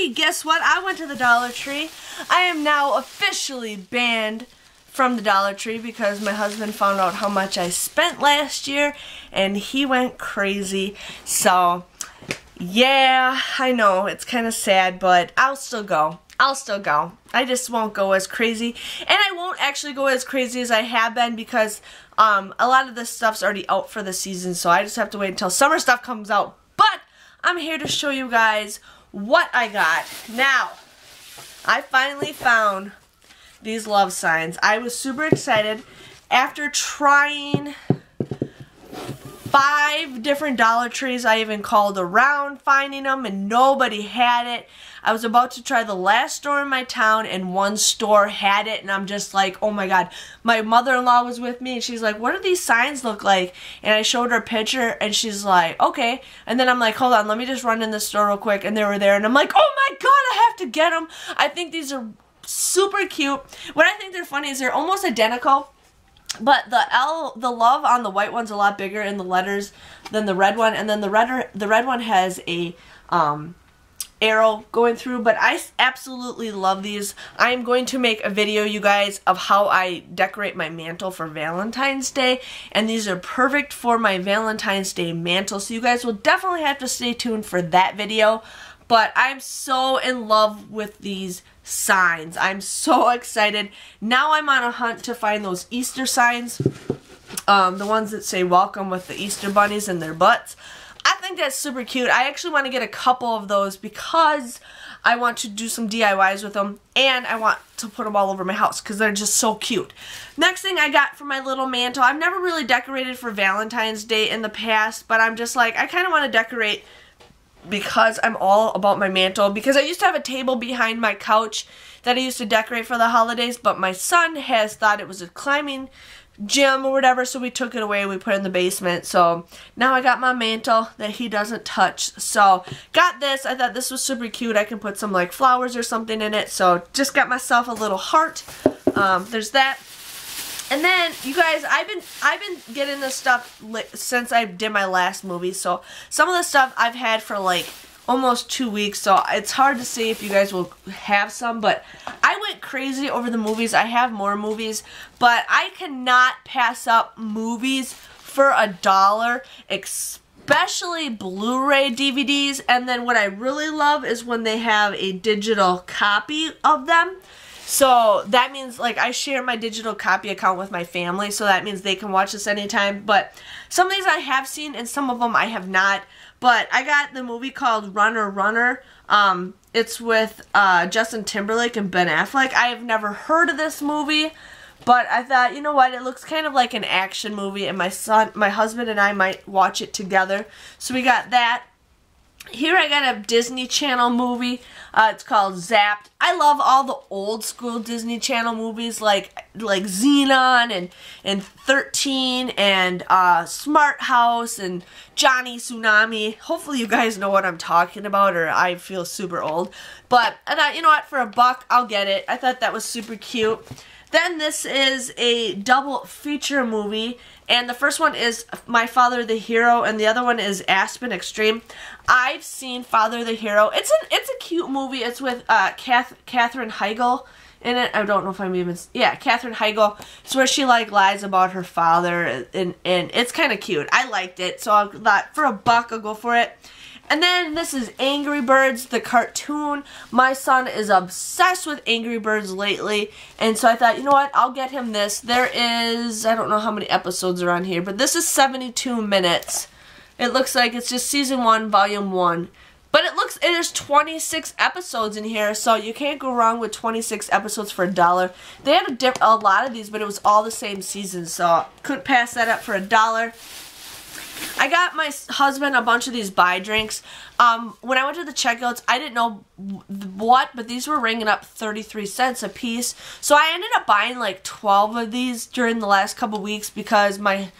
Tree. Guess what? I went to the Dollar Tree. I am now officially banned from the Dollar Tree because my husband found out how much I spent last year and he went crazy. So, yeah, I know, it's kind of sad, but I'll still go. I'll still go. I just won't go as crazy. And I won't actually go as crazy as I have been because a lot of this stuff's already out for the season, so I just have to wait until summer stuff comes out. But I'm here to show you guys what I got. Now, I finally found these love signs. I was super excited after trying 5 different Dollar Trees. I even called around finding them and nobody had it. I was about to try the last store in my town and one store had it and I'm just like, oh my god. My mother-in-law was with me and she's like, what do these signs look like? And I showed her a picture and she's like, okay. And then I'm like, hold on, let me just run in the store real quick, and they were there and I'm like, oh my god, I have to get them. I think these are super cute. What I think they're funny is they're almost identical, but the love on the white one's a lot bigger in the letters than the red one, and then the red one has a arrow going through. But I absolutely love these. I'm going to make a video, you guys, of how I decorate my mantle for Valentine's Day, and these are perfect for my Valentine's Day mantle, so you guys will definitely have to stay tuned for that video. But I'm so in love with these signs. I'm so excited. Now I'm on a hunt to find those Easter signs. The ones that say welcome with the Easter bunnies and their butts. I think that's super cute. I actually want to get a couple of those because I want to do some DIYs with them. And I want to put them all over my house because they're just so cute. Next thing I got for my little mantle. I've never really decorated for Valentine's Day in the past. But I'm just like, I kind of want to decorate because I'm all about my mantle. Because I used to have a table behind my couch that I used to decorate for the holidays, but my son has thought it was a climbing gym or whatever, so we took it away, we put it in the basement. So now I got my mantle that he doesn't touch. So got this. I thought this was super cute. I can put some like flowers or something in it. So just got myself a little heart. There's that. And then, you guys, I've been getting this stuff since I did my last movie. So some of the stuff I've had for like almost 2 weeks. So it's hard to say if you guys will have some. But I went crazy over the movies. I have more movies. But I cannot pass up movies for $1, especially Blu-ray DVDs. And then what I really love is when they have a digital copy of them. So that means, like, I share my digital copy account with my family, so that means they can watch this anytime. But some of these I have seen, and some of them I have not. But I got the movie called Runner, Runner. It's with Justin Timberlake and Ben Affleck. I have never heard of this movie, but I thought, you know what, it looks kind of like an action movie, and my husband and I might watch it together. So we got that. Here I got a Disney Channel movie. It's called Zapped. I love all the old school Disney Channel movies like Xenon and 13 and Smart House and Johnny Tsunami. Hopefully you guys know what I'm talking about, or I feel super old. But I thought, you know what, for $1 I'll get it. I thought that was super cute. Then this is a double feature movie, and the first one is My Father the Hero, and the other one is Aspen Extreme. I've seen Father the Hero. It's a cute movie. It's with Katherine Heigl in it. I don't know if I'm even... Yeah, Katherine Heigl. It's where she like lies about her father, and it's kind of cute. I liked it, so I thought for $1 I'll go for it. And then this is Angry Birds, the cartoon. My son is obsessed with Angry Birds lately. And so I thought, you know what, I'll get him this. There is, I don't know how many episodes are on here, but this is 72 minutes. It looks like it's just season 1, volume 1. But there's 26 episodes in here, so you can't go wrong with 26 episodes for $1. They had a lot of these, but it was all the same season, so couldn't pass that up for $1. I got my husband a bunch of these buy drinks. When I went to the checkouts, I didn't know what, but these were ringing up 33 cents a piece. So I ended up buying like 12 of these during the last couple weeks because my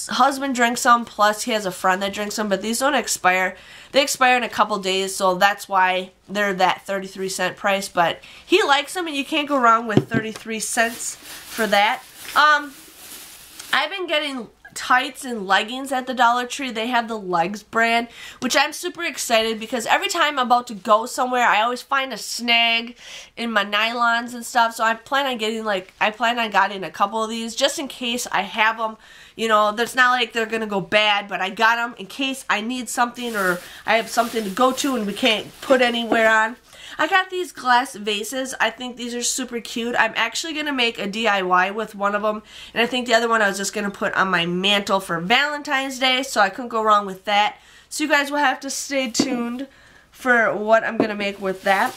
husband drinks some, plus he has a friend that drinks them, but these don't expire. They expire in a couple days, so that's why they're that 33-cent price. But he likes them, and you can't go wrong with 33 cents for that. I've been getting tights and leggings at the Dollar Tree. They have the Legs brand, which I'm super excited because every time I'm about to go somewhere, I always find a snag in my nylons and stuff. So I plan on getting getting a couple of these just in case I have them. You know, it's not like they're going to go bad, but I got them in case I need something or I have something to go to and we can't put anywhere on. I got these glass vases. I think these are super cute. I'm actually going to make a DIY with one of them. And I think the other one I was just going to put on my mantle for Valentine's Day. So I couldn't go wrong with that. So you guys will have to stay tuned for what I'm going to make with that.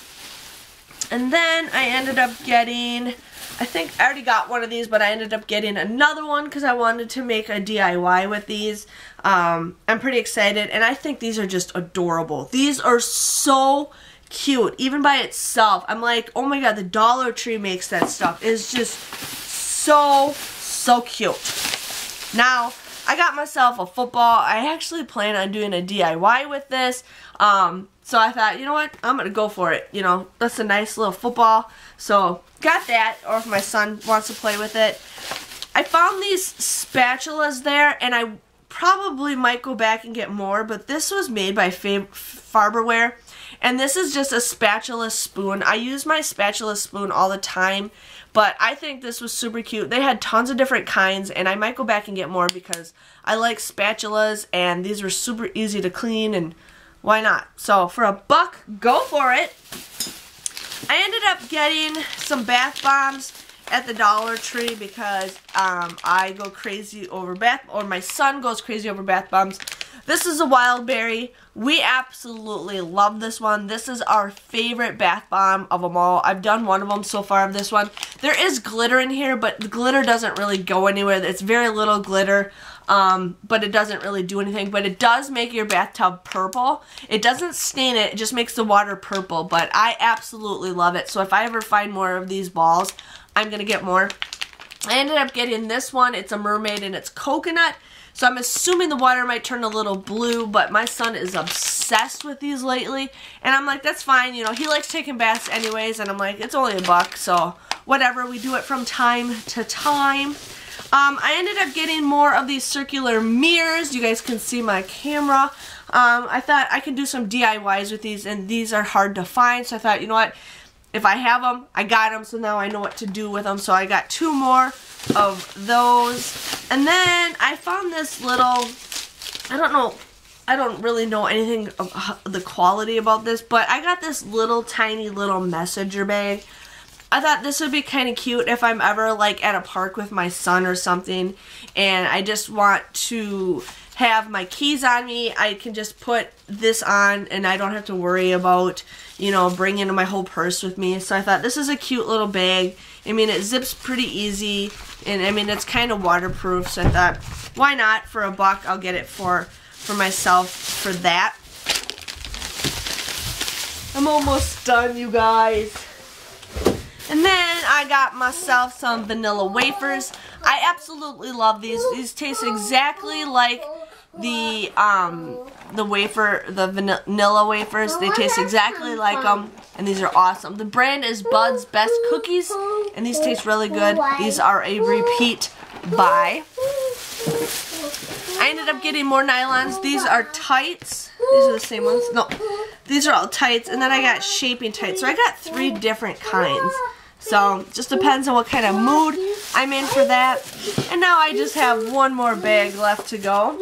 And then I ended up getting, I think I already got one of these, but I ended up getting another one because I wanted to make a DIY with these. I'm pretty excited. And I think these are just adorable. These are so cute, even by itself. I'm like, oh my god, the Dollar Tree makes that stuff. It's just so cute. Now, I got myself a football. I actually plan on doing a DIY with this. So I thought, you know what, I'm gonna go for it. You know, that's a nice little football. So got that, or if my son wants to play with it. I found these spatulas there, and I probably might go back and get more, but this was made by Farberware. And this is just a spatula spoon. I use my spatula spoon all the time, but I think this was super cute. They had tons of different kinds, and I might go back and get more because I like spatulas, and these were super easy to clean, and why not? So for $1, go for it. I ended up getting some bath bombs at the Dollar Tree because I go crazy over my son goes crazy over bath bombs. This is a Wild Berry. We absolutely love this one. This is our favorite bath bomb of them all. I've done one of them so far of this one. There is glitter in here, but the glitter doesn't really go anywhere. It's very little glitter, but it doesn't really do anything. But it does make your bathtub purple. It doesn't stain it. It just makes the water purple, but I absolutely love it. So if I ever find more of these balls, I'm going to get more. I ended up getting this one. It's a mermaid and it's coconut. So I'm assuming the water might turn a little blue, but my son is obsessed with these lately. And I'm like, that's fine. You know, he likes taking baths anyways. And I'm like, it's only $1, so whatever. We do it from time to time. I ended up getting more of these circular mirrors. You guys can see my camera. I thought I could do some DIYs with these, and these are hard to find. So I thought, you know what? If I have them, I got them, so now I know what to do with them. So I got 2 more of those. And then I found this little, I don't really know anything of the quality about this, but I got this tiny little messenger bag. I thought this would be kind of cute if I'm ever like at a park with my son or something, and I just want to have my keys on me. I can just put this on and I don't have to worry about, you know, bringing my whole purse with me. So I thought this is a cute little bag. I mean, it zips pretty easy, and I mean, it's kind of waterproof, so I thought, why not? For $1, I'll get it for myself for that. I'm almost done, you guys. And then I got myself some vanilla wafers. I absolutely love these. These taste exactly like the vanilla wafers. They taste exactly like them, and these are awesome. The brand is Bud's Best Cookies, and these taste really good. These are a repeat buy. I ended up getting more nylons. These are tights. These are the same ones. No, these are all tights, and then I got shaping tights. So I got 3 different kinds. So, just depends on what kind of mood I'm in for that. And now I just have 1 more bag left to go.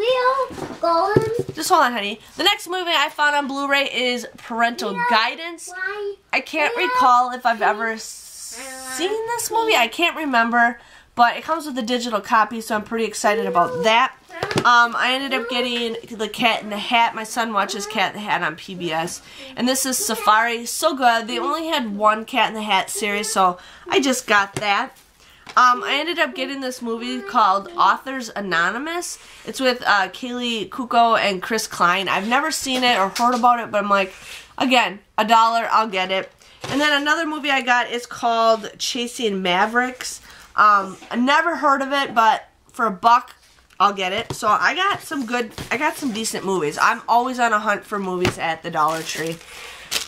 Just hold on, honey. The next movie I found on Blu-ray is Parental Guidance. I can't recall if I've ever seen this movie. I can't remember. But it comes with a digital copy, so I'm pretty excited about that. I ended up getting the Cat in the Hat. My son watches Cat in the Hat on PBS. And this is Safari. So good. They only had 1 Cat in the Hat series, so I just got that. I ended up getting this movie called Authors Anonymous. It's with Kaylee Kuko and Chris Klein. I've never seen it or heard about it, but I'm like, again, $1, I'll get it. And then another movie I got is called Chasing Mavericks. I never heard of it, but for $1, I'll get it. So I got some decent movies. I'm always on a hunt for movies at the Dollar Tree.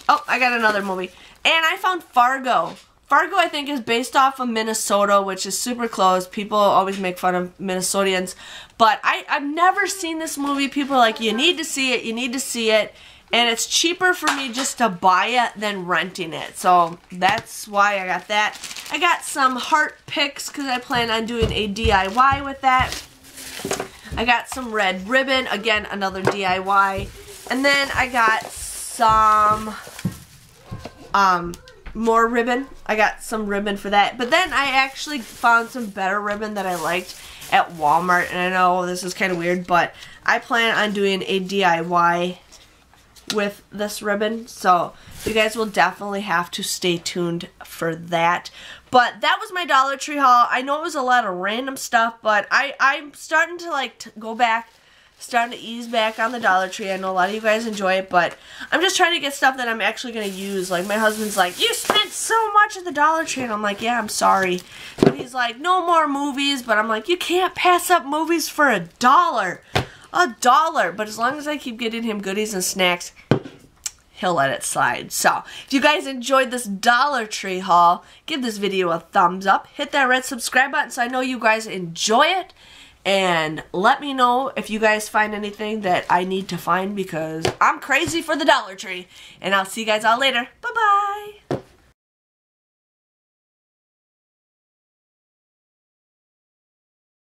Oh, I got another movie. And I found Fargo. Fargo, I think, is based off of Minnesota, which is super close. People always make fun of Minnesotians. But I've never seen this movie. People are like, you need to see it, you need to see it. And it's cheaper for me just to buy it than renting it. So that's why I got that. I got some heart picks because I plan on doing a DIY with that. I got some red ribbon. Again, another DIY. And then I got some more ribbon. I got some ribbon for that. But then I actually found some better ribbon that I liked at Walmart. And I know this is kind of weird, but I plan on doing a DIY with this ribbon. So you guys will definitely have to stay tuned for that. But that was my Dollar Tree haul. I know it was a lot of random stuff, but I'm starting to like go back, starting to ease back on the Dollar Tree. I know a lot of you guys enjoy it, but I'm just trying to get stuff that I'm actually going to use. Like my husband's like, you spent so much at the Dollar Tree, and I'm like, yeah, I'm sorry. But he's like, no more movies, but I'm like, you can't pass up movies for $1. $1. But as long as I keep getting him goodies and snacks, he'll let it slide. So, if you guys enjoyed this Dollar Tree haul, give this video a thumbs up. Hit that red subscribe button so I know you guys enjoy it. And let me know if you guys find anything that I need to find because I'm crazy for the Dollar Tree. And I'll see you guys all later. Bye-bye.